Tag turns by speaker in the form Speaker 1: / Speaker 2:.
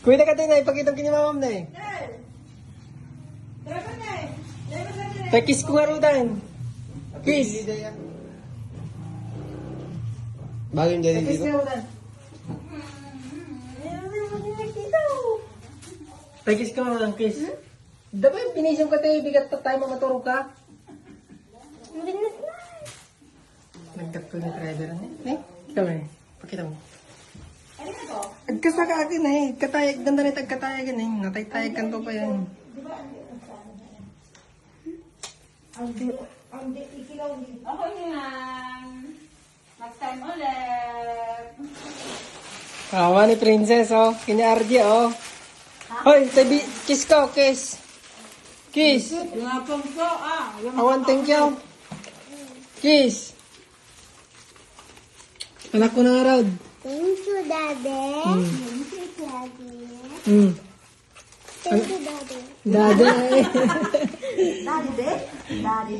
Speaker 1: Kuya ka din na, ipakita ko ni mamam na eh. Kiss ko nga ro din. Kiss. Bagay niya din dito. Kiss ko nga ro kiss. Dapat pinisyon ka tayo, bigat pa tayo mamaturo ka. Nagdakto na driver na eh. Ikaw eh, pakita mo. Agkasa ka akin eh. Katayag, ganda na tagkatayagan eh. Natay-tayag kanto pa yan.
Speaker 2: Ako naman. Next time ulit.
Speaker 1: Awa ni Princess oh. Kanya RJ oh. Hoy, tabi, kiss ko, kiss. Kiss.
Speaker 2: Yung apong po,
Speaker 1: Awan, thank you. Kiss. Anak ko na nga, Rod.
Speaker 3: Thank you, Daddy. Thank you, Daddy. Thank you, Daddy.
Speaker 1: Dada eh.
Speaker 2: Daddy, Daddy.